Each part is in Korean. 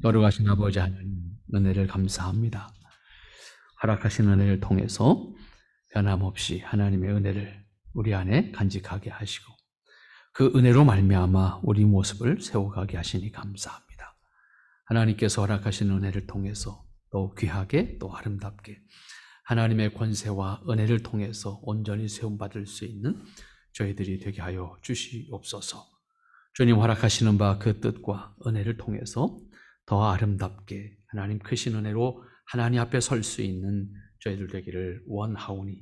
거룩하신 아버지 하나님, 은혜를 감사합니다. 허락하신 은혜를 통해서 변함없이 하나님의 은혜를 우리 안에 간직하게 하시고 그 은혜로 말미암아 우리 모습을 세워가게 하시니 감사합니다. 하나님께서 허락하신 은혜를 통해서 또 귀하게 또 아름답게 하나님의 권세와 은혜를 통해서 온전히 세움받을 수 있는 저희들이 되게 하여 주시옵소서. 주님 허락하시는 바 그 뜻과 은혜를 통해서 더 아름답게 하나님 크신 은혜로 하나님 앞에 설 수 있는 저희들 되기를 원하오니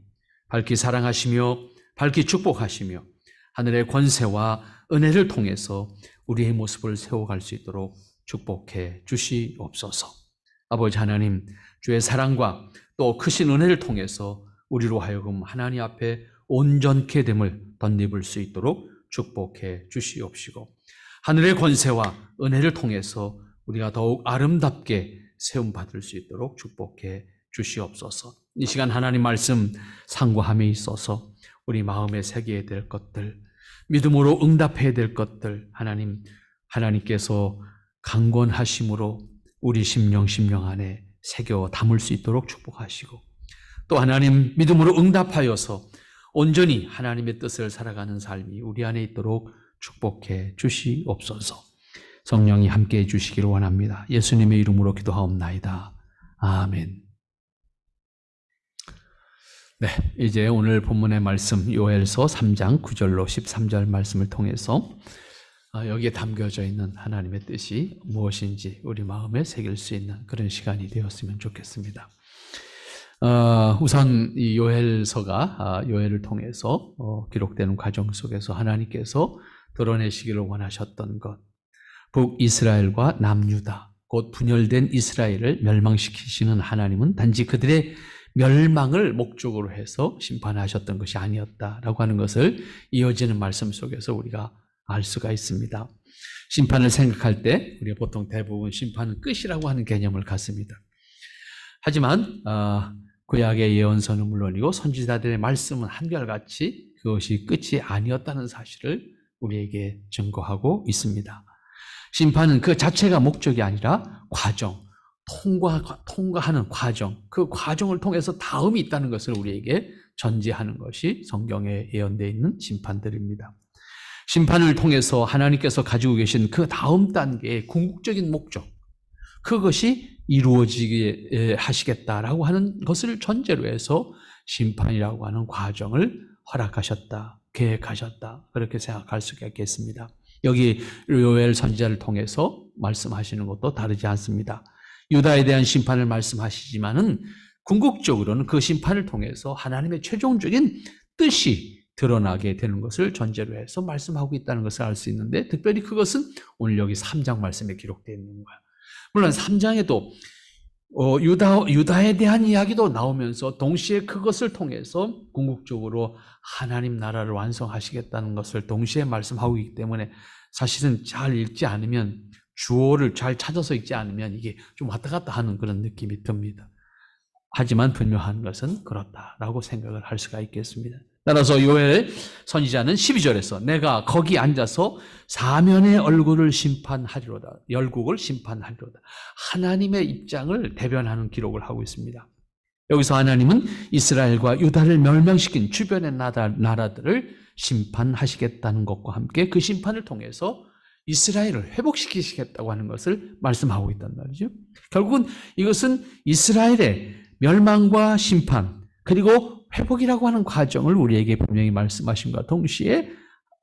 밝히 사랑하시며 밝히 축복하시며 하늘의 권세와 은혜를 통해서 우리의 모습을 세워갈 수 있도록 축복해 주시옵소서. 아버지 하나님, 주의 사랑과 또 크신 은혜를 통해서 우리로 하여금 하나님 앞에 온전케 됨을 덧입을 수 있도록 축복해 주시옵시고 하늘의 권세와 은혜를 통해서 우리가 더욱 아름답게 세움받을 수 있도록 축복해 주시옵소서. 이 시간 하나님 말씀 상고함에 있어서 우리 마음에 새겨야 될 것들, 믿음으로 응답해야 될 것들 하나님께서 강권하심으로 우리 심령 안에 새겨 담을 수 있도록 축복하시고 또 하나님 믿음으로 응답하여서 온전히 하나님의 뜻을 살아가는 삶이 우리 안에 있도록 축복해 주시옵소서. 성령이 함께해 주시기를 원합니다. 예수님의 이름으로 기도하옵나이다. 아멘. 네, 이제 오늘 본문의 말씀 요엘서 3장 9절로 13절 말씀을 통해서 여기에 담겨져 있는 하나님의 뜻이 무엇인지 우리 마음에 새길 수 있는 그런 시간이 되었으면 좋겠습니다. 우선 이 요엘서가 요엘을 통해서 기록되는 과정 속에서 하나님께서 드러내시기를 원하셨던 것, 북이스라엘과 남유다, 곧 분열된 이스라엘을 멸망시키시는 하나님은 단지 그들의 멸망을 목적으로 해서 심판하셨던 것이 아니었다라고 하는 것을 이어지는 말씀 속에서 우리가 알 수가 있습니다. 심판을 생각할 때 우리가 보통 대부분 심판은 끝이라고 하는 개념을 갖습니다. 하지만 구약의 예언서는 물론이고 선지자들의 말씀은 한결같이 그것이 끝이 아니었다는 사실을 우리에게 증거하고 있습니다. 심판은 그 자체가 목적이 아니라 과정, 통과하는 과정, 그 과정을 통해서 다음이 있다는 것을 우리에게 전제하는 것이 성경에 예언되어 있는 심판들입니다. 심판을 통해서 하나님께서 가지고 계신 그 다음 단계의 궁극적인 목적, 그것이 이루어지게 하시겠다라고 하는 것을 전제로 해서 심판이라고 하는 과정을 허락하셨다, 계획하셨다, 그렇게 생각할 수가 있겠습니다. 여기 요엘 선지자를 통해서 말씀하시는 것도 다르지 않습니다. 유다에 대한 심판을 말씀하시지만은 궁극적으로는 그 심판을 통해서 하나님의 최종적인 뜻이 드러나게 되는 것을 전제로 해서 말씀하고 있다는 것을 알 수 있는데, 특별히 그것은 오늘 여기 3장 말씀에 기록되어 있는 거예요. 물론 3장에도 유다에 대한 이야기도 나오면서 동시에 그것을 통해서 궁극적으로 하나님 나라를 완성하시겠다는 것을 동시에 말씀하고 있기 때문에 사실은 잘 읽지 않으면, 주어를 잘 찾아서 읽지 않으면 이게 좀 왔다 갔다 하는 그런 느낌이 듭니다. 하지만 분명한 것은 그렇다라고 생각을 할 수가 있겠습니다. 따라서 요엘 선지자는 12절에서 내가 거기 앉아서 사면의 얼굴을 심판하리로다, 열국을 심판하리로다, 하나님의 입장을 대변하는 기록을 하고 있습니다. 여기서 하나님은 이스라엘과 유다를 멸망시킨 주변의 나라들을 심판하시겠다는 것과 함께 그 심판을 통해서 이스라엘을 회복시키시겠다고 하는 것을 말씀하고 있단 말이죠. 결국은 이것은 이스라엘의 멸망과 심판 그리고 회복이라고 하는 과정을 우리에게 분명히 말씀하심과 동시에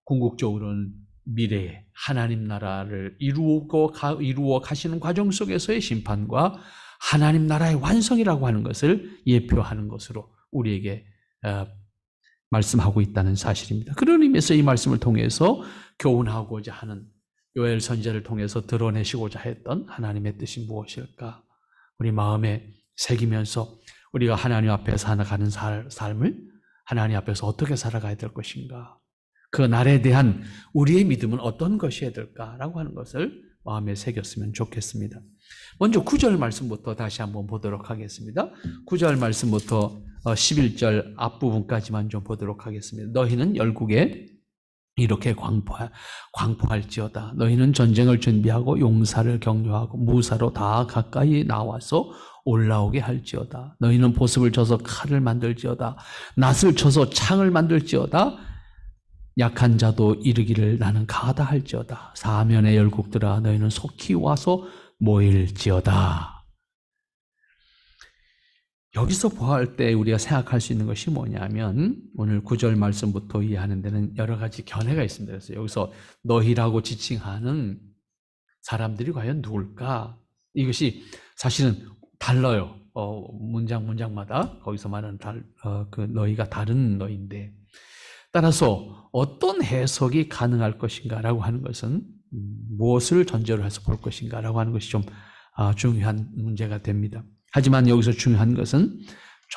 궁극적으로는 미래에 하나님 나라를 이루어 가시는 과정 속에서의 심판과 하나님 나라의 완성이라고 하는 것을 예표하는 것으로 우리에게 말씀하고 있다는 사실입니다. 그런 의미에서 이 말씀을 통해서 교훈하고자 하는 요엘 선지자를 통해서 드러내시고자 했던 하나님의 뜻이 무엇일까? 우리 마음에 새기면서 우리가 하나님 앞에 살아가는 삶을 하나님 앞에서 어떻게 살아가야 될 것인가? 그 날에 대한 우리의 믿음은 어떤 것이어야 될까라고 하는 것을 마음에 새겼으면 좋겠습니다. 먼저 9절 말씀부터 다시 한번 보도록 하겠습니다. 9절 말씀부터 11절 앞부분까지만 좀 보도록 하겠습니다. 너희는 열국에 이렇게 광포할지어다. 너희는 전쟁을 준비하고 용사를 격려하고 무사로 다 가까이 나와서 올라오게 할지어다. 너희는 보습을 쳐서 칼을 만들지어다. 낫을 쳐서 창을 만들지어다. 약한 자도 이르기를 나는 강하다 할지어다. 사면의 열국들아 너희는 속히 와서 모일지어다. 여기서 보할 때 우리가 생각할 수 있는 것이 뭐냐면 오늘 9절 말씀부터 이해하는 데는 여러 가지 견해가 있습니다. 그래서 여기서 너희라고 지칭하는 사람들이 과연 누굴까? 이것이 사실은 달라요. 문장마다 거기서 말하는 그 너희가 다른 너희인데 따라서 어떤 해석이 가능할 것인가라고 하는 것은 무엇을 전제로 해서 볼 것인가라고 하는 것이 좀 중요한 문제가 됩니다. 하지만 여기서 중요한 것은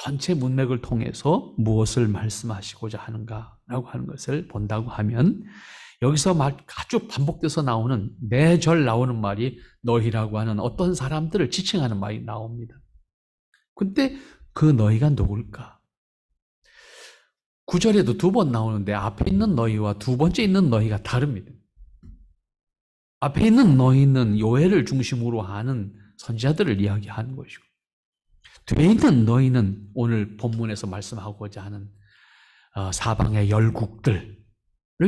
전체 문맥을 통해서 무엇을 말씀하시고자 하는가라고 하는 것을 본다고 하면 여기서 아주 반복돼서 나오는 매절 나오는 말이 너희라고 하는 어떤 사람들을 지칭하는 말이 나옵니다. 근데 그 너희가 누굴까? 9절에도 2번 나오는데 앞에 있는 너희와 두 번째 있는 너희가 다릅니다. 앞에 있는 너희는 요해를 중심으로 하는 선지자들을 이야기하는 것이고 뒤에 있는 너희는 오늘 본문에서 말씀하고자 하는 사방의 열국들을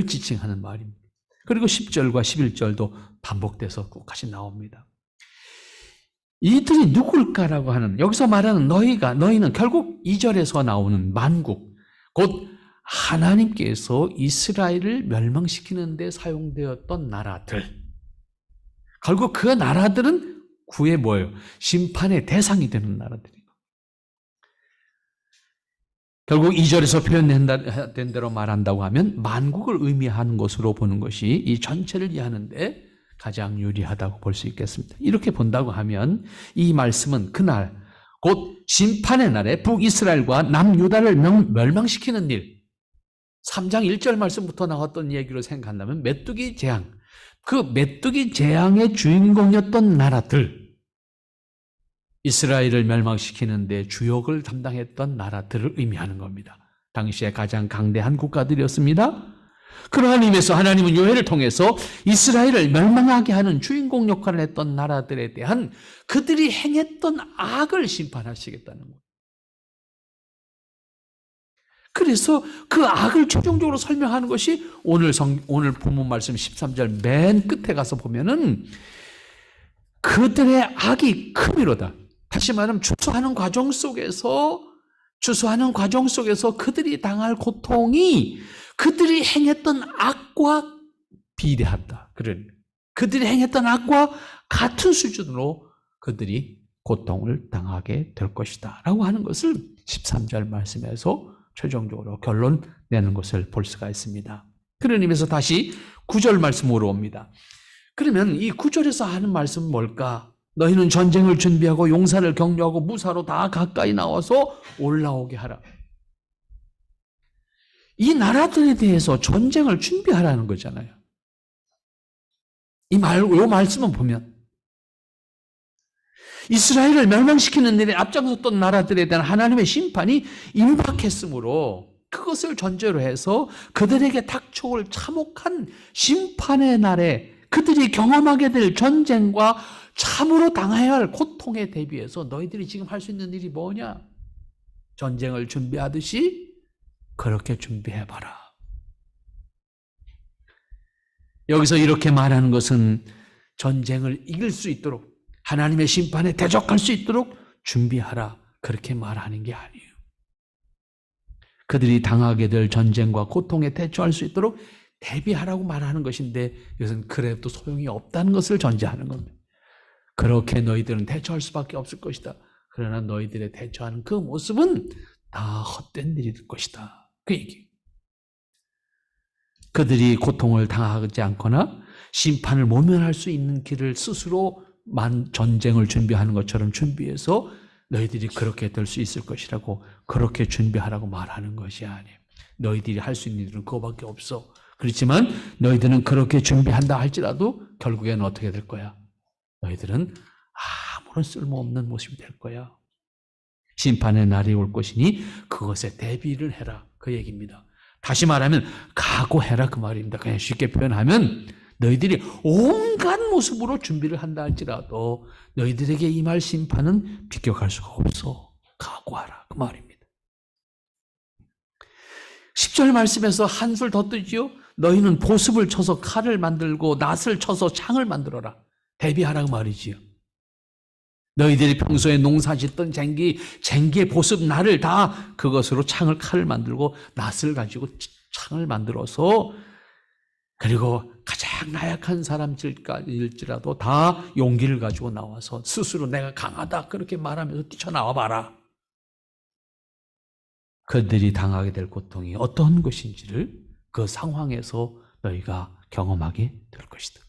지칭하는 말입니다. 그리고 10절과 11절도 반복돼서 끝까지 나옵니다. 이들이 누굴까라고 하는 여기서 말하는 너희는 결국 2절에서 나오는 만국 곧 하나님께서 이스라엘을 멸망시키는 데 사용되었던 나라들 결국 그 나라들은 구의 뭐예요? 심판의 대상이 되는 나라들이에요. 결국 2절에서 표현된 대로 말한다고 하면 만국을 의미하는 것으로 보는 것이 이 전체를 이해하는데 가장 유리하다고 볼 수 있겠습니다. 이렇게 본다고 하면 이 말씀은 그날 곧 심판의 날에 북이스라엘과 남유다를 멸망시키는 일 3장 1절 말씀부터 나왔던 얘기로 생각한다면 메뚜기 재앙 그 메뚜기 재앙의 주인공이었던 나라들 이스라엘을 멸망시키는 데 주역을 담당했던 나라들을 의미하는 겁니다. 당시에 가장 강대한 국가들이었습니다. 그러한 의미에서 하나님은 요해를 통해서 이스라엘을 멸망하게 하는 주인공 역할을 했던 나라들에 대한 그들이 행했던 악을 심판하시겠다는 거예요. 그래서 그 악을 최종적으로 설명하는 것이 오늘 본문 말씀 13절 맨 끝에 가서 보면은 그들의 악이 크미로다. 다시 말하면 추수하는 과정 속에서 그들이 당할 고통이 그들이 행했던 악과 비례한다. 그들이 행했던 악과 같은 수준으로 그들이 고통을 당하게 될 것이다. 라고 하는 것을 13절 말씀에서 최종적으로 결론 내는 것을 볼 수가 있습니다. 그런 의미에서 다시 9절 말씀으로 옵니다. 그러면 이 9절에서 하는 말씀은 뭘까? 너희는 전쟁을 준비하고 용사를 격려하고 무사로 다 가까이 나와서 올라오게 하라. 이 나라들에 대해서 전쟁을 준비하라는 거잖아요. 이 말씀은 보면 이스라엘을 멸망시키는 일에 앞장섰던 나라들에 대한 하나님의 심판이 임박했으므로 그것을 전제로 해서 그들에게 닥쳐올 참혹한 심판의 날에 그들이 경험하게 될 전쟁과 참으로 당해야 할 고통에 대비해서 너희들이 지금 할 수 있는 일이 뭐냐? 전쟁을 준비하듯이 그렇게 준비해봐라. 여기서 이렇게 말하는 것은 전쟁을 이길 수 있도록 하나님의 심판에 대적할 수 있도록 준비하라. 그렇게 말하는 게 아니에요. 그들이 당하게 될 전쟁과 고통에 대처할 수 있도록 대비하라고 말하는 것인데 이것은 그래도 소용이 없다는 것을 전제하는 겁니다. 그렇게 너희들은 대처할 수밖에 없을 것이다. 그러나 너희들의 대처하는 그 모습은 다 헛된 일이 될 것이다. 그 얘기. 그들이 고통을 당하지 않거나 심판을 모면할 수 있는 길을 스스로 전쟁을 준비하는 것처럼 준비해서 너희들이 그렇게 될 수 있을 것이라고 그렇게 준비하라고 말하는 것이 아니에요. 너희들이 할 수 있는 일은 그거밖에 없어. 그렇지만 너희들은 그렇게 준비한다 할지라도 결국에는 어떻게 될 거야? 너희들은 아무런 쓸모없는 모습이 될 거야. 심판의 날이 올 것이니 그것에 대비를 해라. 그 얘기입니다. 다시 말하면 각오해라 그 말입니다. 그냥 쉽게 표현하면 너희들이 온갖 모습으로 준비를 한다 할지라도 너희들에게 임할 심판은 비껴갈 수가 없어. 각오하라 그 말입니다. 10절 말씀에서 한술 더 뜨지요. 너희는 보습을 쳐서 칼을 만들고 낫을 쳐서 창을 만들어라. 대비하라 그 말이지요. 너희들이 평소에 농사 짓던 쟁기의 보습 날을 다 그것으로 칼을 만들고 낫을 가지고 창을 만들어서 그리고 가장 나약한 사람일지라도 다 용기를 가지고 나와서 스스로 내가 강하다 그렇게 말하면서 뛰쳐나와 봐라. 그들이 당하게 될 고통이 어떤 것인지를 그 상황에서 너희가 경험하게 될 것이다.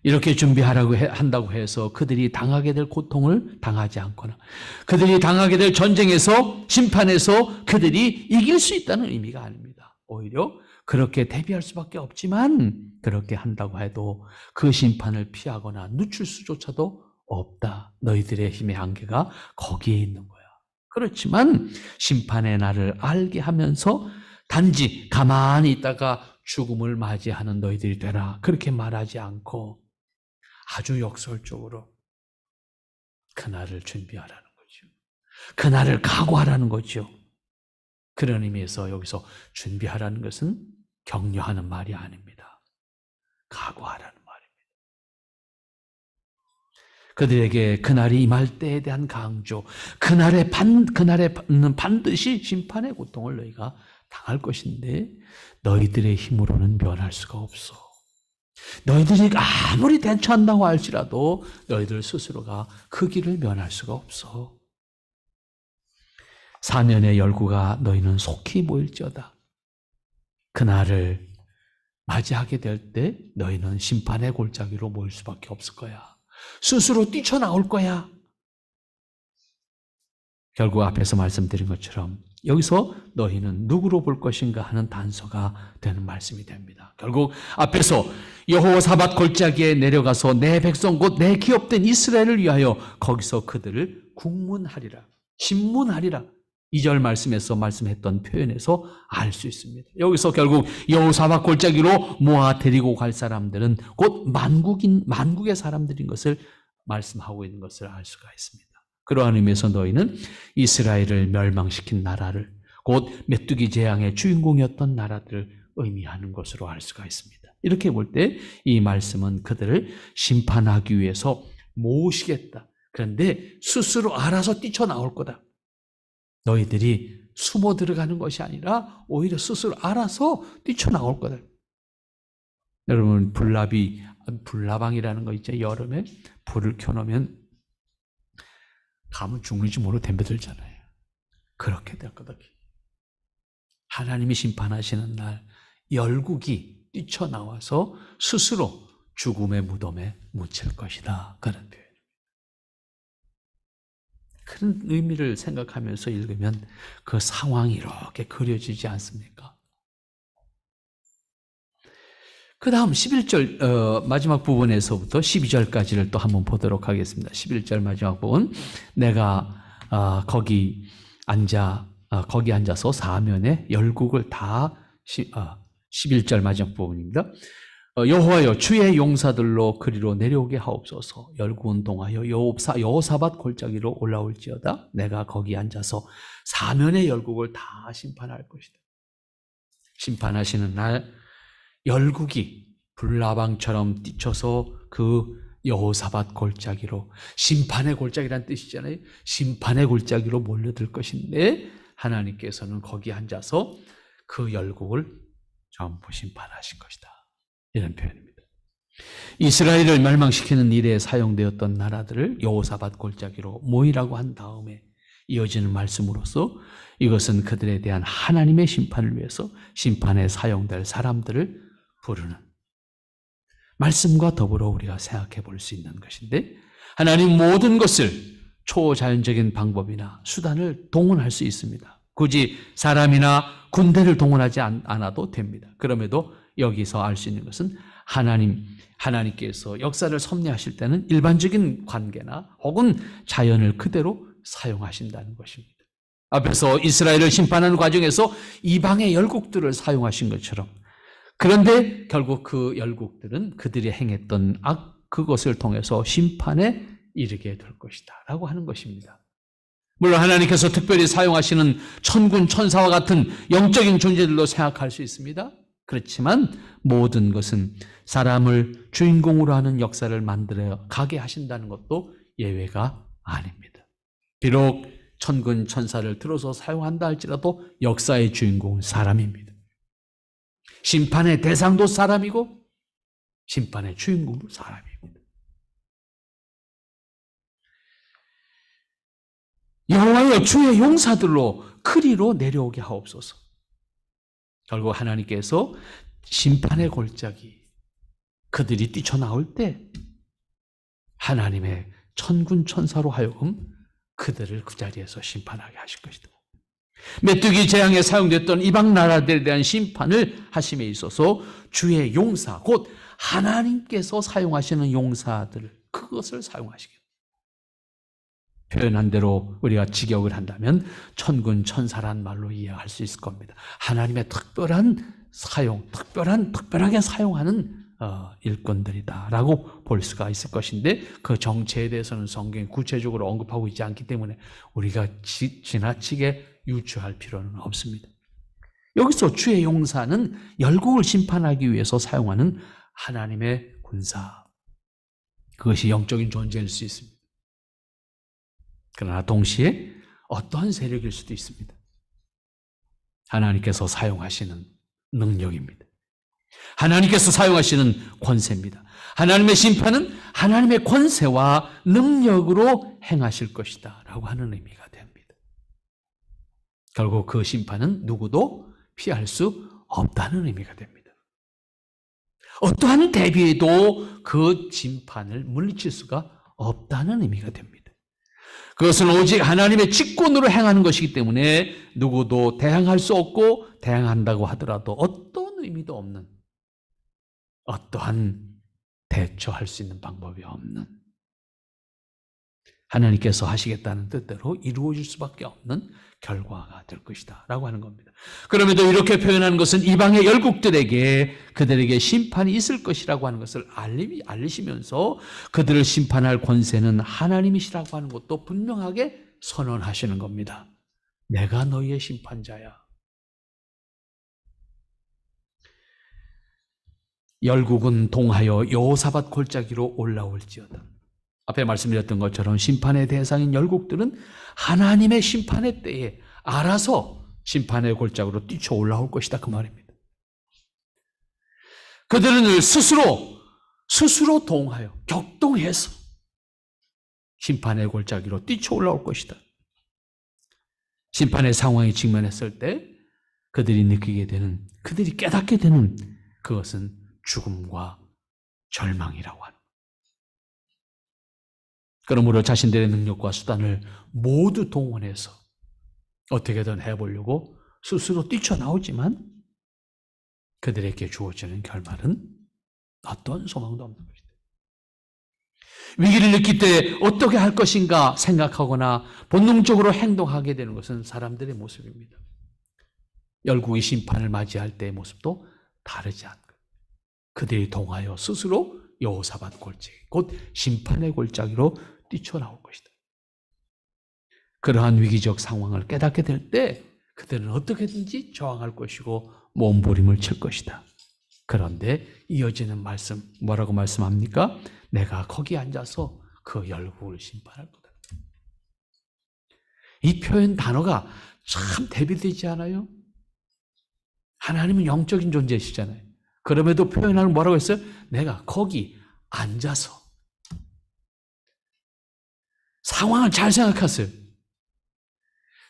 이렇게 준비하라고 한다고 해서 그들이 당하게 될 고통을 당하지 않거나 그들이 당하게 될 전쟁에서 심판에서 그들이 이길 수 있다는 의미가 아닙니다. 오히려 그렇게 대비할 수밖에 없지만 그렇게 한다고 해도 그 심판을 피하거나 늦출 수조차도 없다. 너희들의 힘의 한계가 거기에 있는 거야. 그렇지만 심판의 날을 알게 하면서 단지 가만히 있다가 죽음을 맞이하는 너희들이 되라. 그렇게 말하지 않고 아주 역설적으로 그날을 준비하라는 거죠. 그날을 각오하라는 거죠. 그런 의미에서 여기서 준비하라는 것은 격려하는 말이 아닙니다. 각오하라는 말입니다. 그들에게 그날이 임할 때에 대한 강조, 그날에 반드시 심판의 고통을 너희가 당할 것인데 너희들의 힘으로는 면할 수가 없어. 너희들이 아무리 대처한다고 할지라도 너희들 스스로가 그 길을 면할 수가 없어. 사면의 열구가 너희는 속히 모일지어다. 그날을 맞이하게 될 때 너희는 심판의 골짜기로 모일 수밖에 없을 거야. 스스로 뛰쳐나올 거야. 결국 앞에서 말씀드린 것처럼 여기서 너희는 누구로 볼 것인가 하는 단서가 되는 말씀이 됩니다. 결국 앞에서 여호사밧 골짜기에 내려가서 내 백성 곧 내 기업된 이스라엘을 위하여 거기서 그들을 국문하리라, 신문하리라. 2절 말씀에서 말씀했던 표현에서 알 수 있습니다. 여기서 결국 여호사밧 골짜기로 모아 데리고 갈 사람들은 곧 만국의 사람들인 것을 말씀하고 있는 것을 알 수가 있습니다. 그러한 의미에서 너희는 이스라엘을 멸망시킨 나라를 곧 메뚜기 재앙의 주인공이었던 나라들을 의미하는 것으로 알 수가 있습니다. 이렇게 볼 때 이 말씀은 그들을 심판하기 위해서 모으시겠다. 그런데 스스로 알아서 뛰쳐나올 거다. 너희들이 숨어 들어가는 것이 아니라 오히려 스스로 알아서 뛰쳐나올 거다. 여러분 불나방이라는 거 있죠. 여름에 불을 켜놓으면 가면 죽는지 모르고 덤벼들잖아요. 그렇게 될 거다. 하나님이 심판하시는 날 열국이 뛰쳐나와서 스스로 죽음의 무덤에 묻힐 것이다. 그런 표현입니다. 그런 의미를 생각하면서 읽으면 그 상황이 이렇게 그려지지 않습니까? 그 다음 11절 마지막 부분에서부터 12절까지를 또 한번 보도록 하겠습니다. 11절 마지막 부분, 내가 거기 앉아서 사면의 열국을 다 11절 마지막 부분입니다. 여호와여 주의 용사들로 그리로 내려오게 하옵소서. 열국은 동하여 여호사밧 골짜기로 올라올지어다. 내가 거기 앉아서 사면의 열국을 다 심판할 것이다. 심판하시는 날 열국이 불나방처럼 뛰쳐서 그 여호사밧 골짜기로, 심판의 골짜기란 뜻이잖아요. 심판의 골짜기로 몰려들 것인데 하나님께서는 거기 앉아서 그 열국을 전부 심판하실 것이다. 이런 표현입니다. 이스라엘을 멸망시키는 일에 사용되었던 나라들을 여호사밧 골짜기로 모이라고 한 다음에 이어지는 말씀으로서 이것은 그들에 대한 하나님의 심판을 위해서 심판에 사용될 사람들을 부르는 말씀과 더불어 우리가 생각해 볼 수 있는 것인데, 하나님 모든 것을 초자연적인 방법이나 수단을 동원할 수 있습니다. 굳이 사람이나 군대를 동원하지 않아도 됩니다. 그럼에도 여기서 알 수 있는 것은 하나님께서 역사를 섭리하실 때는 일반적인 관계나 혹은 자연을 그대로 사용하신다는 것입니다. 앞에서 이스라엘을 심판하는 과정에서 이방의 열국들을 사용하신 것처럼, 그런데 결국 그 열국들은 그들이 행했던 그것을 통해서 심판에 이르게 될 것이다 라고 하는 것입니다. 물론 하나님께서 특별히 사용하시는 천군 천사와 같은 영적인 존재들로 생각할 수 있습니다. 그렇지만 모든 것은 사람을 주인공으로 하는 역사를 만들어 가게 하신다는 것도 예외가 아닙니다. 비록 천군 천사를 들어서 사용한다 할지라도 역사의 주인공은 사람입니다. 심판의 대상도 사람이고 심판의 주인공도 사람입니다. 여호와여 주의 용사들로 그리로 내려오게 하옵소서. 결국 하나님께서 심판의 골짜기, 그들이 뛰쳐나올 때 하나님의 천군 천사로 하여금 그들을 그 자리에서 심판하게 하실 것이다. 메뚜기 재앙에 사용됐던 이방 나라들에 대한 심판을 하심에 있어서 주의 용사, 곧 하나님께서 사용하시는 용사들, 그것을 사용하시게. 표현한 대로 우리가 직역을 한다면 천군 천사란 말로 이해할 수 있을 겁니다. 하나님의 특별한 사용, 특별하게 사용하는 일꾼들이다라고 볼 수가 있을 것인데, 그 정체에 대해서는 성경이 구체적으로 언급하고 있지 않기 때문에 우리가 지나치게 유추할 필요는 없습니다. 여기서 주의 용사는 열국을 심판하기 위해서 사용하는 하나님의 군사, 그것이 영적인 존재일 수 있습니다. 그러나 동시에 어떠한 세력일 수도 있습니다. 하나님께서 사용하시는 능력입니다. 하나님께서 사용하시는 권세입니다. 하나님의 심판은 하나님의 권세와 능력으로 행하실 것이다 라고 하는 의미가 됩니다. 결국 그 심판은 누구도 피할 수 없다는 의미가 됩니다. 어떠한 대비에도 그 심판을 물리칠 수가 없다는 의미가 됩니다. 그것은 오직 하나님의 직권으로 행하는 것이기 때문에 누구도 대항할 수 없고, 대항한다고 하더라도 어떤 의미도 없는, 어떠한 대처할 수 있는 방법이 없는, 하나님께서 하시겠다는 뜻대로 이루어질 수밖에 없는 결과가 될 것이다 라고 하는 겁니다. 그럼에도 이렇게 표현하는 것은 이방의 열국들에게 그들에게 심판이 있을 것이라고 하는 것을 알리시면서 그들을 심판할 권세는 하나님이시라고 하는 것도 분명하게 선언하시는 겁니다. 내가 너희의 심판자야. 열국은 동하여 여호사밧 골짜기로 올라올지어다. 앞에 말씀드렸던 것처럼 심판의 대상인 열국들은 하나님의 심판의 때에 알아서 심판의 골짜기로 뛰쳐 올라올 것이다, 그 말입니다. 그들은 스스로 동하여, 격동해서 심판의 골짜기로 뛰쳐 올라올 것이다. 심판의 상황에 직면했을 때 그들이 느끼게 되는, 그들이 깨닫게 되는 그것은 죽음과 절망이라고 합니다. 그러므로 자신들의 능력과 수단을 모두 동원해서 어떻게든 해보려고 스스로 뛰쳐나오지만 그들에게 주어지는 결말은 어떤 소망도 없는 것이다. 위기를 느낄 때 어떻게 할 것인가 생각하거나 본능적으로 행동하게 되는 것은 사람들의 모습입니다. 열국의 심판을 맞이할 때의 모습도 다르지 않고, 그들이 동하여 스스로 여호사밧 골짜기, 곧 심판의 골짜기로 뛰쳐나올 것이다. 그러한 위기적 상황을 깨닫게 될 때 그들은 어떻게든지 저항할 것이고 몸부림을 칠 것이다. 그런데 이어지는 말씀, 뭐라고 말씀합니까? 내가 거기 앉아서 그 열국을 심판할 거다. 이 표현 단어가 참 대비되지 않아요? 하나님은 영적인 존재시잖아요. 그럼에도 표현하는 뭐라고 했어요? 내가 거기 앉아서. 상황을 잘 생각하세요.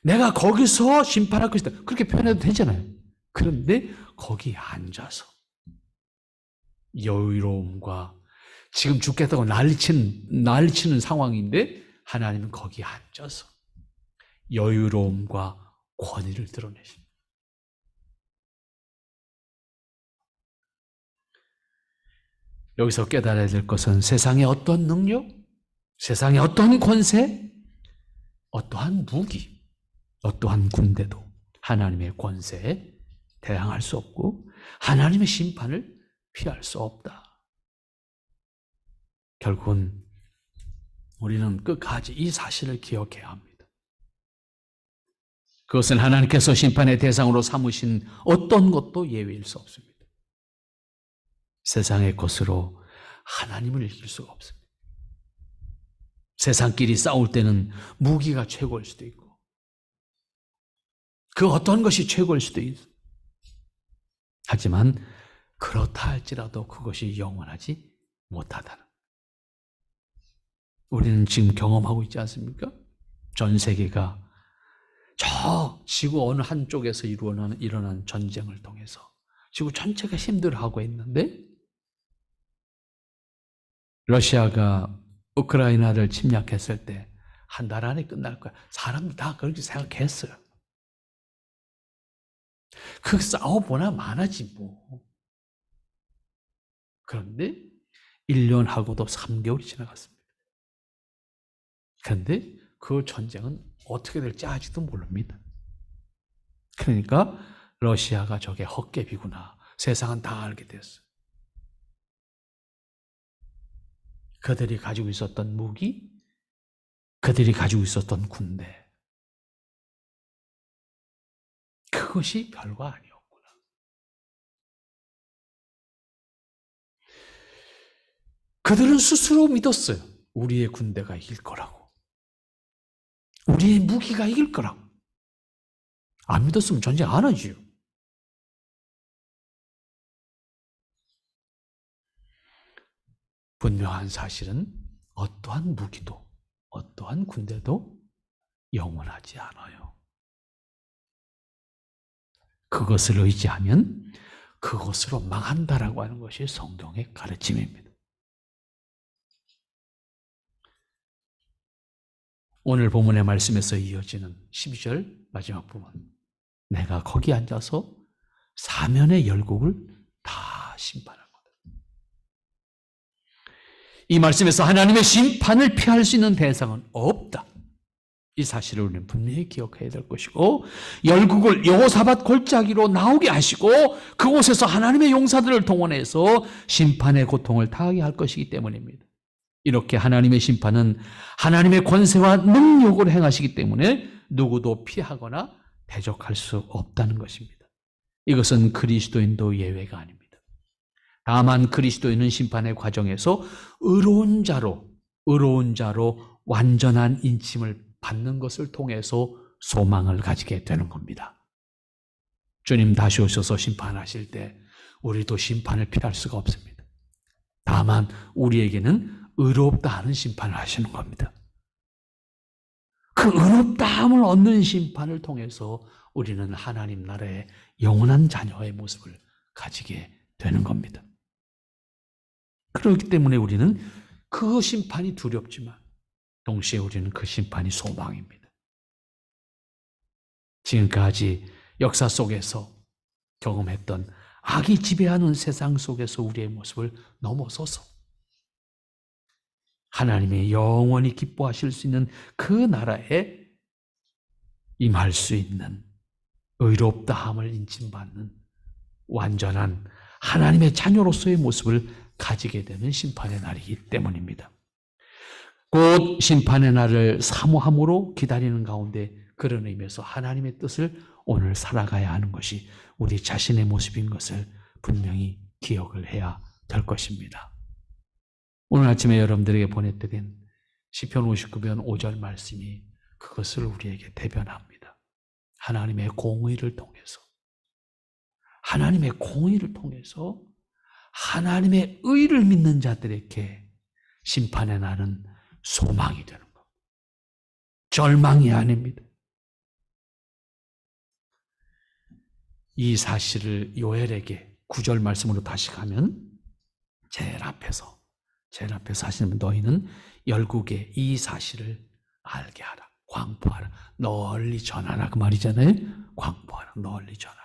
내가 거기서 심판할 것이다. 그렇게 표현해도 되잖아요. 그런데 거기 앉아서 여유로움과, 지금 죽겠다고 난리치는 상황인데 하나님은 거기 앉아서 여유로움과 권위를 드러내십니다. 여기서 깨달아야 될 것은 세상의 어떤 능력, 세상의 어떤 권세, 어떠한 무기, 어떠한 군대도 하나님의 권세에 대항할 수 없고 하나님의 심판을 피할 수 없다. 결국은 우리는 끝까지 이 사실을 기억해야 합니다. 그것은 하나님께서 심판의 대상으로 삼으신 어떤 것도 예외일 수 없습니다. 세상의 것으로 하나님을 이길 수가 없습니다. 세상끼리 싸울 때는 무기가 최고일 수도 있고 그 어떤 것이 최고일 수도 있어요. 하지만 그렇다 할지라도 그것이 영원하지 못하다는. 우리는 지금 경험하고 있지 않습니까? 전 세계가 저 지구 어느 한쪽에서 일어난 전쟁을 통해서 지구 전체가 힘들어하고 있는데 러시아가 우크라이나를 침략했을 때 한 달 안에 끝날 거야. 사람들 다 그렇게 생각했어요. 그 싸워보나 마나지 뭐. 그런데 1년하고도 3개월이 지나갔습니다. 그런데 그 전쟁은 어떻게 될지 아직도 모릅니다. 그러니까 러시아가 저게 헛개비구나. 세상은 다 알게 됐어요. 그들이 가지고 있었던 무기, 그들이 가지고 있었던 군대, 그것이 별거 아니었구나. 그들은 스스로 믿었어요. 우리의 군대가 이길 거라고. 우리의 무기가 이길 거라고. 안 믿었으면 전쟁 안 하지요. 분명한 사실은 어떠한 무기도 어떠한 군대도 영원하지 않아요. 그것을 의지하면 그것으로 망한다라고 하는 것이 성경의 가르침입니다. 오늘 본문의 말씀에서 이어지는 12절 마지막 부분. 내가 거기 앉아서 사면의 열국을 다 심판할 거다. 이 말씀에서 하나님의 심판을 피할 수 있는 대상은 없다. 이 사실을 우리는 분명히 기억해야 될 것이고 열국을 여호사밧 골짜기로 나오게 하시고 그곳에서 하나님의 용사들을 동원해서 심판의 고통을 당하게 할 것이기 때문입니다. 이렇게 하나님의 심판은 하나님의 권세와 능력으로 행하시기 때문에 누구도 피하거나 대적할 수 없다는 것입니다. 이것은 그리스도인도 예외가 아닙니다. 다만 그리스도인은 심판의 과정에서 의로운 자로 완전한 인침을 받는 것을 통해서 소망을 가지게 되는 겁니다. 주님 다시 오셔서 심판하실 때 우리도 심판을 피할 수가 없습니다. 다만 우리에게는 의롭다 하는 심판을 하시는 겁니다. 그 의롭다함을 얻는 심판을 통해서 우리는 하나님 나라의 영원한 자녀의 모습을 가지게 되는 겁니다. 그렇기 때문에 우리는 그 심판이 두렵지만 동시에 우리는 그 심판이 소망입니다. 지금까지 역사 속에서 경험했던 악이 지배하는 세상 속에서 우리의 모습을 넘어서서 하나님의 영원히 기뻐하실 수 있는 그 나라에 임할 수 있는 의롭다함을 인침받는 완전한 하나님의 자녀로서의 모습을 가지게 되는 심판의 날이기 때문입니다. 곧 심판의 날을 사모함으로 기다리는 가운데 그런 의미에서 하나님의 뜻을 오늘 살아가야 하는 것이 우리 자신의 모습인 것을 분명히 기억을 해야 될 것입니다. 오늘 아침에 여러분들에게 보내드린 시편 59편 5절 말씀이 그것을 우리에게 대변합니다. 하나님의 공의를 통해서 하나님의 의를 믿는 자들에게 심판의 날은 소망이 되는 겁니다. 절망이 아닙니다. 이 사실을 요엘에게 9절 말씀으로 다시 가면 제일 앞에서 하시는 너희는 열국에 이 사실을 알게 하라. 광포하라. 널리 전하라. 그 말이잖아요. 광포하라. 널리 전하라.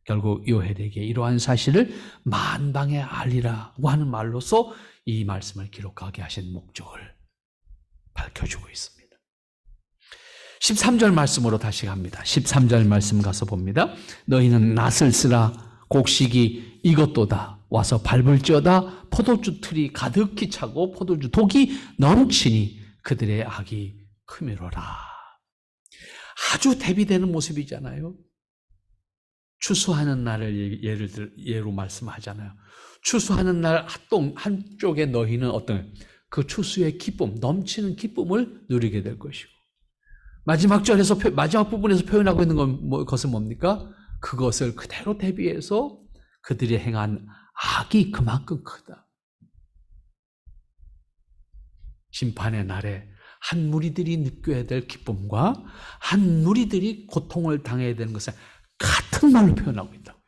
결국 요엘에게 이러한 사실을 만방에 알리라고 하는 말로서 이 말씀을 기록하게 하신 목적을 밝혀주고 있습니다. 13절 말씀으로 다시 갑니다. 13절 말씀 가서 봅니다. 너희는 낫을 쓰라. 곡식이 익었도다. 와서 밟을지어다. 포도주 틀이 가득히 차고 포도주 독이 넘치니 그들의 악이 크미로라. 아주 대비되는 모습이잖아요. 추수하는 날을 예로 말씀하잖아요. 추수하는 날 한쪽에 너희는 어떤 그 추수의 기쁨, 넘치는 기쁨을 누리게 될 것이고, 마지막 부분에서 표현하고 있는 것은 뭡니까? 그것을 그대로 대비해서 그들이 행한 악이 그만큼 크다. 심판의 날에 한 무리들이 느껴야 될 기쁨과 한 무리들이 고통을 당해야 되는 것을 같은 말로 표현하고 있다고.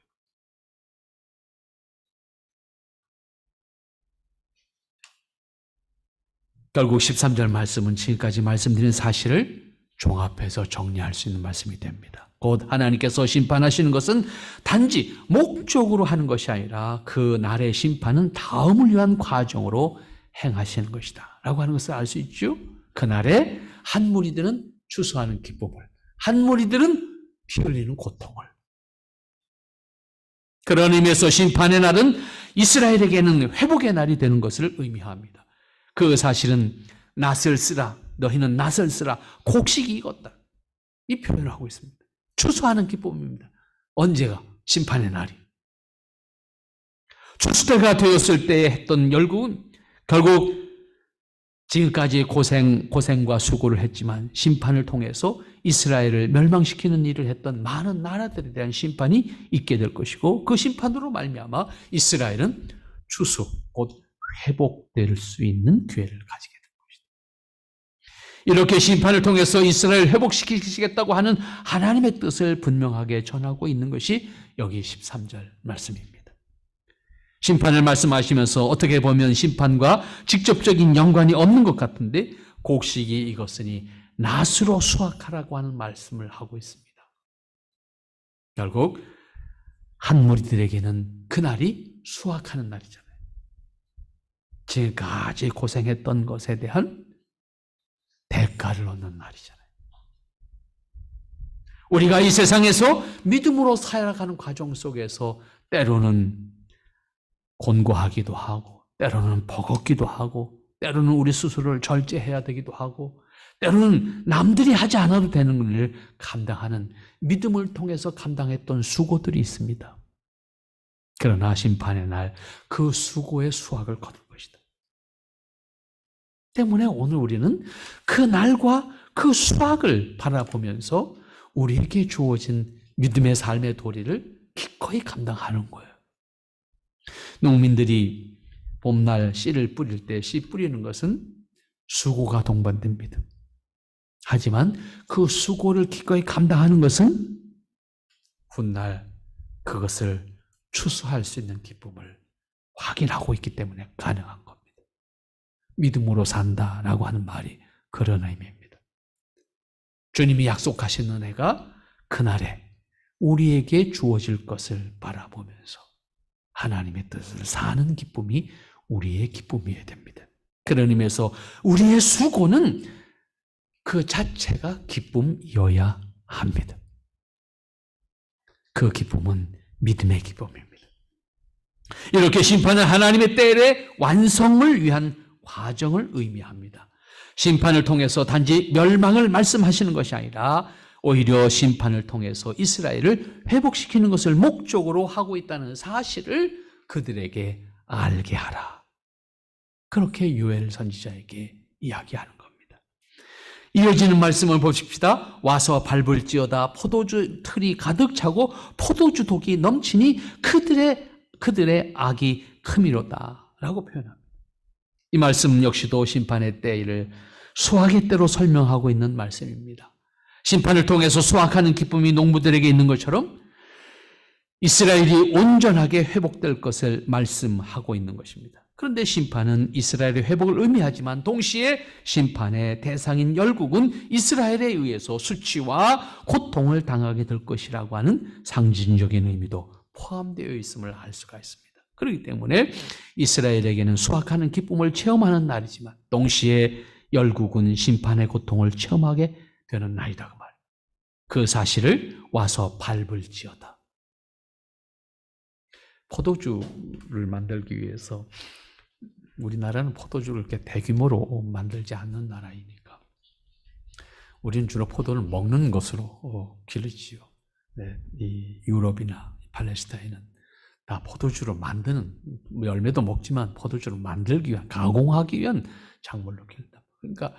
결국 13절 말씀은 지금까지 말씀드린 사실을 종합해서 정리할 수 있는 말씀이 됩니다. 곧 하나님께서 심판하시는 것은 단지 목적으로 하는 것이 아니라 그 날의 심판은 다음을 위한 과정으로 행하시는 것이다 라고 하는 것을 알 수 있죠. 그날에 한 무리들은 추수하는 기쁨을, 한 무리들은 피 흘리는 고통을. 그런 의미에서 심판의 날은 이스라엘에게는 회복의 날이 되는 것을 의미합니다. 그 사실은 낫을 쓰라, 너희는 낫을 쓰라, 곡식이 익었다, 이 표현을 하고 있습니다. 추수하는 기쁨입니다. 언제가? 심판의 날이. 추수 때가 되었을 때에 했던 열국은 결국 지금까지 고생과 수고를 했지만 심판을 통해서 이스라엘을 멸망시키는 일을 했던 많은 나라들에 대한 심판이 있게 될 것이고, 그 심판으로 말미암아 이스라엘은 추수, 곧 회복될 수 있는 기회를 가지게 될 것이다. 이렇게 심판을 통해서 이스라엘을 회복시키시겠다고 하는 하나님의 뜻을 분명하게 전하고 있는 것이 여기 13절 말씀입니다. 심판을 말씀하시면서 어떻게 보면 심판과 직접적인 연관이 없는 것 같은데, 곡식이 익었으니 낫으로 수확하라고 하는 말씀을 하고 있습니다. 결국 한 무리들에게는 그날이 수확하는 날이잖아요. 지금까지 고생했던 것에 대한 대가를 얻는 날이잖아요. 우리가 이 세상에서 믿음으로 살아가는 과정 속에서 때로는 곤고하기도 하고, 때로는 버겁기도 하고, 때로는 우리 스스로를 절제해야 되기도 하고, 때로는 남들이 하지 않아도 되는 일을 감당하는, 믿음을 통해서 감당했던 수고들이 있습니다. 그러나 심판의 날 그 수고의 수확을 거둘 것이다. 때문에 오늘 우리는 그 날과 그 수확을 바라보면서 우리에게 주어진 믿음의 삶의 도리를 기꺼이 감당하는 거예요. 농민들이 봄날 씨를 뿌릴 때 씨 뿌리는 것은 수고가 동반된 믿음. 하지만 그 수고를 기꺼이 감당하는 것은 훗날 그것을 추수할 수 있는 기쁨을 확인하고 있기 때문에 가능한 겁니다. 믿음으로 산다라고 하는 말이 그런 의미입니다. 주님이 약속하신 은혜가 그날에 우리에게 주어질 것을 바라보면서 하나님의 뜻을 사는 기쁨이 우리의 기쁨이어야 됩니다. 그런 의미에서 우리의 수고는 그 자체가 기쁨이어야 합니다. 그 기쁨은 믿음의 기쁨입니다. 이렇게 심판은 하나님의 때의 완성을 위한 과정을 의미합니다. 심판을 통해서 단지 멸망을 말씀하시는 것이 아니라 오히려 심판을 통해서 이스라엘을 회복시키는 것을 목적으로 하고 있다는 사실을 그들에게 알게 하라. 그렇게 요엘 선지자에게 이야기하는 겁니다. 이어지는 말씀을 보십시다. 와서 밟을지어다 포도주 틀이 가득 차고 포도주 독이 넘치니 그들의 악이 크미로다 라고 표현합니다. 이 말씀 역시도 심판의 때를 수확의 때로 설명하고 있는 말씀입니다. 심판을 통해서 수확하는 기쁨이 농부들에게 있는 것처럼 이스라엘이 온전하게 회복될 것을 말씀하고 있는 것입니다. 그런데 심판은 이스라엘의 회복을 의미하지만 동시에 심판의 대상인 열국은 이스라엘에 의해서 수치와 고통을 당하게 될 것이라고 하는 상징적인 의미도 포함되어 있음을 알 수가 있습니다. 그렇기 때문에 이스라엘에게는 수확하는 기쁨을 체험하는 날이지만 동시에 열국은 심판의 고통을 체험하게 되었나이다 그 말. 그 사실을 와서 밟을지어다. 포도주를 만들기 위해서 우리나라는 포도주를 이렇게 대규모로 만들지 않는 나라이니까 우리는 주로 포도를 먹는 것으로 기르지요. 네, 이 유럽이나 팔레스타인은 다 포도주를 만드는, 열매도 먹지만 포도주를 만들기 위한, 가공하기 위한 작물로 기른다. 그러니까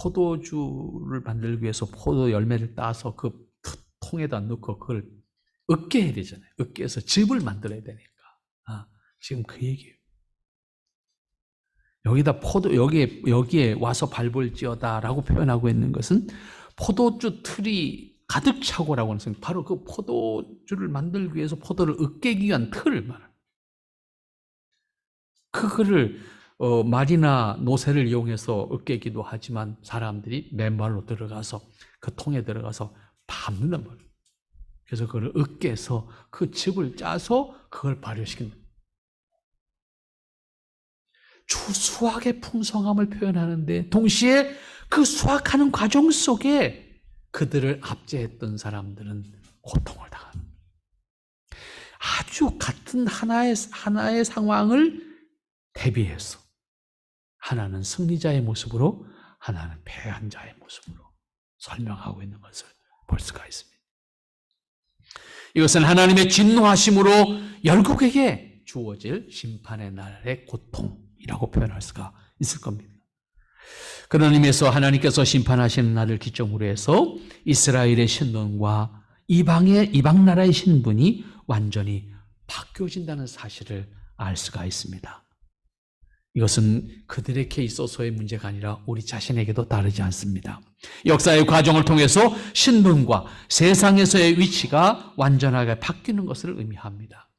포도주를 만들기 위해서 포도 열매를 따서 그 통에다 넣고 그걸 으깨 해야 되잖아요. 으깨서 즙을 만들어야 되니까. 지금 그 얘기예요. 여기에 와서 밟을지어다라고 표현하고 있는 것은 포도주 틀이 가득 차고라고 하는 것은 바로 그 포도주를 만들기 위해서 포도를 으깨기 위한 틀을 말합니다. 그거를 말이나 노새를 이용해서 으깨기도 하지만 사람들이 맨발로 들어가서 그 통에 들어가서 밟는단 말이에요. 그래서 그걸 으깨서 그 즙을 짜서 그걸 발효시킨다. 수확의 풍성함을 표현하는데 동시에 그 수확하는 과정 속에 그들을 압제했던 사람들은 고통을 당합니다. 아주 같은 하나의 상황을 대비해서 하나는 승리자의 모습으로 하나는 패한 자의 모습으로 설명하고 있는 것을 볼 수가 있습니다. 이것은 하나님의 진노하심으로 열국에게 주어질 심판의 날의 고통이라고 표현할 수가 있을 겁니다. 그런 의미에서 하나님께서 심판하시는 날을 기점으로 해서 이스라엘의 신분과 이방 나라의 신분이 완전히 바뀌어진다는 사실을 알 수가 있습니다. 이것은 그들에게 있어서의 문제가 아니라 우리 자신에게도 다르지 않습니다. 역사의 과정을 통해서 신분과 세상에서의 위치가 완전하게 바뀌는 것을 의미합니다.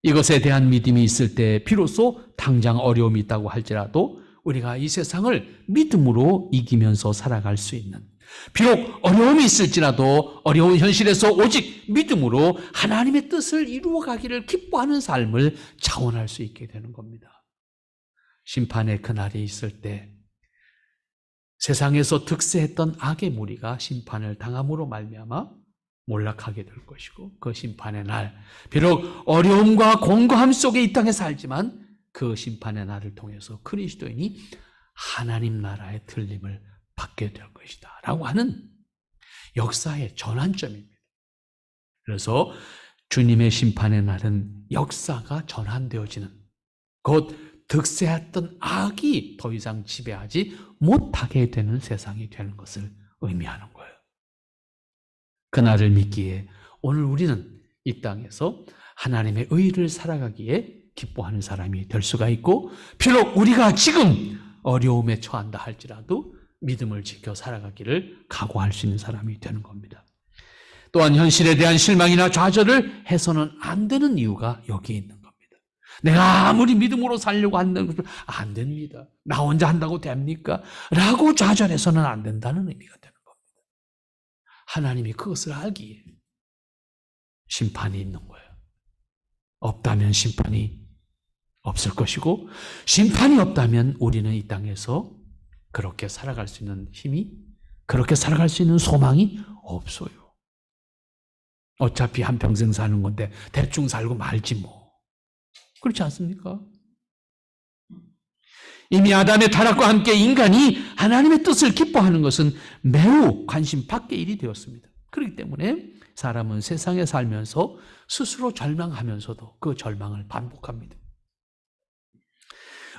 이것에 대한 믿음이 있을 때 비로소 당장 어려움이 있다고 할지라도 우리가 이 세상을 믿음으로 이기면서 살아갈 수 있는, 비록 어려움이 있을지라도 어려운 현실에서 오직 믿음으로 하나님의 뜻을 이루어가기를 기뻐하는 삶을 자원할 수 있게 되는 겁니다. 심판의 그날이 있을 때 세상에서 득세했던 악의 무리가 심판을 당함으로 말미암아 몰락하게 될 것이고, 그 심판의 날, 비록 어려움과 공고함 속에 이 땅에 살지만 그 심판의 날을 통해서 그리스도인이 하나님 나라의 틀림을 받게 될 것이다 라고 하는 역사의 전환점입니다. 그래서 주님의 심판의 날은 역사가 전환되어지는, 곧 득세했던 악이 더 이상 지배하지 못하게 되는 세상이 되는 것을 의미하는 거예요. 그날을 믿기에 오늘 우리는 이 땅에서 하나님의 의를 살아가기에 기뻐하는 사람이 될 수가 있고, 비록 우리가 지금 어려움에 처한다 할지라도 믿음을 지켜 살아가기를 각오할 수 있는 사람이 되는 겁니다. 또한 현실에 대한 실망이나 좌절을 해서는 안 되는 이유가 여기에 있는 겁니다. 내가 아무리 믿음으로 살려고 한다고 안 됩니다. 나 혼자 한다고 됩니까? 라고 좌절해서는 안 된다는 의미가 되는 겁니다. 하나님이 그것을 알기에 심판이 있는 거예요. 없다면 심판이 없을 것이고, 심판이 없다면 우리는 이 땅에서 그렇게 살아갈 수 있는 힘이, 그렇게 살아갈 수 있는 소망이 없어요. 어차피 한평생 사는 건데 대충 살고 말지 뭐. 그렇지 않습니까? 이미 아담의 타락과 함께 인간이 하나님의 뜻을 기뻐하는 것은 매우 관심 밖의 일이 되었습니다. 그렇기 때문에 사람은 세상에 살면서 스스로 절망하면서도 그 절망을 반복합니다.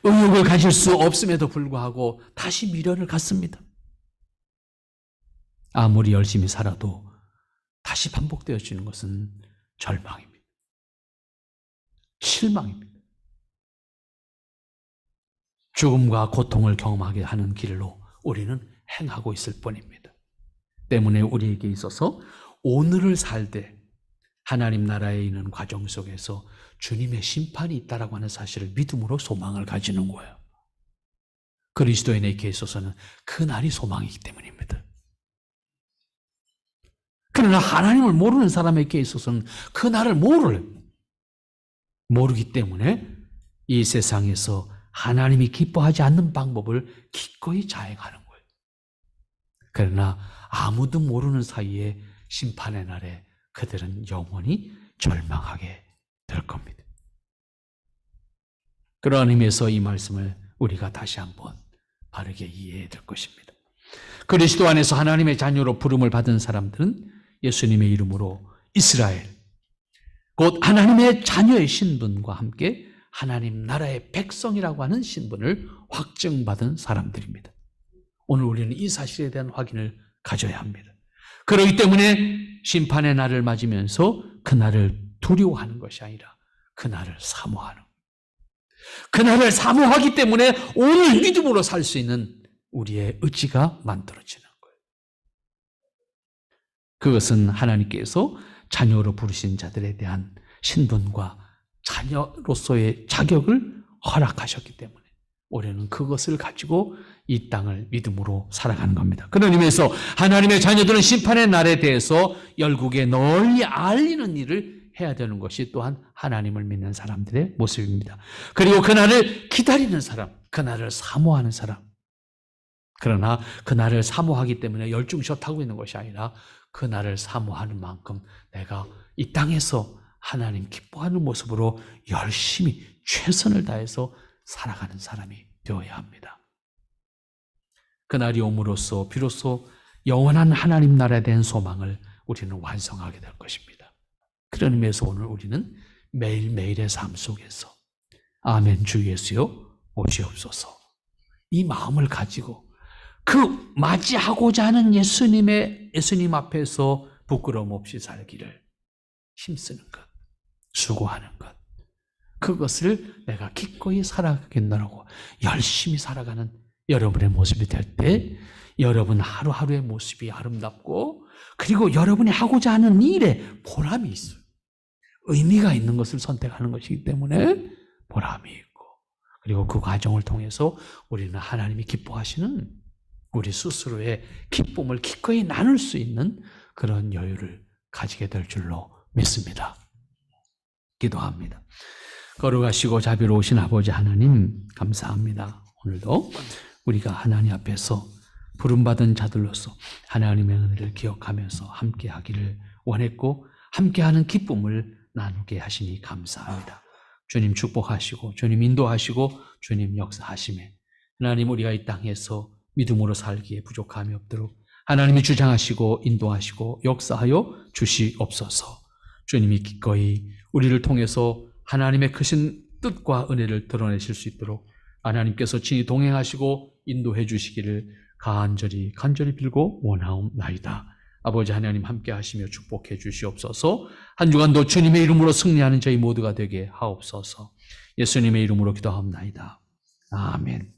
의욕을 가질 수 없음에도 불구하고 다시 미련을 갖습니다. 아무리 열심히 살아도 다시 반복되어지는 것은 절망입니다. 실망입니다. 죽음과 고통을 경험하게 하는 길로 우리는 행하고 있을 뿐입니다. 때문에 우리에게 있어서 오늘을 살되 하나님 나라에 있는 과정 속에서 주님의 심판이 있다라고 하는 사실을 믿음으로 소망을 가지는 거예요. 그리스도인에게 있어서는 그 날이 소망이기 때문입니다. 그러나 하나님을 모르는 사람에게 있어서는 그 날을 모르기 때문에 이 세상에서 하나님이 기뻐하지 않는 방법을 기꺼이 자행하는 거예요. 그러나 아무도 모르는 사이에 심판의 날에 그들은 영원히 절망하게 될 겁니다. 그러한 의미에서 이 말씀을 우리가 다시 한번 바르게 이해해야 될 것입니다. 그리스도 안에서 하나님의 자녀로 부름을 받은 사람들은 예수님의 이름으로 이스라엘, 곧 하나님의 자녀의 신분과 함께 하나님 나라의 백성이라고 하는 신분을 확증받은 사람들입니다. 오늘 우리는 이 사실에 대한 확인을 가져야 합니다. 그렇기 때문에 심판의 날을 맞으면서 그날을 두려워하는 것이 아니라 그날을 사모하는, 그날을 사모하기 때문에 오늘 믿음으로 살 수 있는 우리의 의지가 만들어지는 거예요. 그것은 하나님께서 자녀로 부르신 자들에 대한 신분과 자녀로서의 자격을 허락하셨기 때문에 우리는 그것을 가지고 이 땅을 믿음으로 살아가는 겁니다. 그런 의미에서 하나님의 자녀들은 심판의 날에 대해서 열국에 널리 알리는 일을 해야 되는 것이 또한 하나님을 믿는 사람들의 모습입니다. 그리고 그날을 기다리는 사람, 그날을 사모하는 사람. 그러나 그날을 사모하기 때문에 열중샷 하고 있는 것이 아니라 그날을 사모하는 만큼 내가 이 땅에서 하나님 기뻐하는 모습으로 열심히 최선을 다해서 살아가는 사람이 되어야 합니다. 그날이 옴으로써 비로소 영원한 하나님 나라에 대한 소망을 우리는 완성하게 될 것입니다. 그런 의미에서 오늘 우리는 매일매일의 삶 속에서 아멘 주 예수여 오시옵소서, 이 마음을 가지고 그 맞이하고자 하는 예수님 앞에서 부끄러움 없이 살기를 힘쓰는 것, 수고하는 것, 그것을 내가 기꺼이 살아가겠노라고 열심히 살아가는 여러분의 모습이 될 때 여러분 하루하루의 모습이 아름답고, 그리고 여러분이 하고자 하는 일에 보람이 있어요. 의미가 있는 것을 선택하는 것이기 때문에 보람이 있고, 그리고 그 과정을 통해서 우리는 하나님이 기뻐하시는 우리 스스로의 기쁨을 기꺼이 나눌 수 있는 그런 여유를 가지게 될 줄로 믿습니다. 기도합니다. 거룩하시고 자비로우신 아버지 하나님, 감사합니다. 오늘도 우리가 하나님 앞에서 부름받은 자들로서 하나님의 은혜를 기억하면서 함께하기를 원했고, 함께하는 기쁨을 나누게 하시니 감사합니다. 주님 축복하시고 주님 인도하시고 주님 역사하심에 하나님, 우리가 이 땅에서 믿음으로 살기에 부족함이 없도록 하나님이 주장하시고 인도하시고 역사하여 주시옵소서. 주님이 기꺼이 우리를 통해서 하나님의 크신 뜻과 은혜를 드러내실 수 있도록 하나님께서 친히 동행하시고 인도해 주시기를 간절히 빌고 원하옵나이다. 아버지 하나님 함께 하시며 축복해 주시옵소서. 한 주간도 주님의 이름으로 승리하는 저희 모두가 되게 하옵소서. 예수님의 이름으로 기도하옵나이다. 아멘.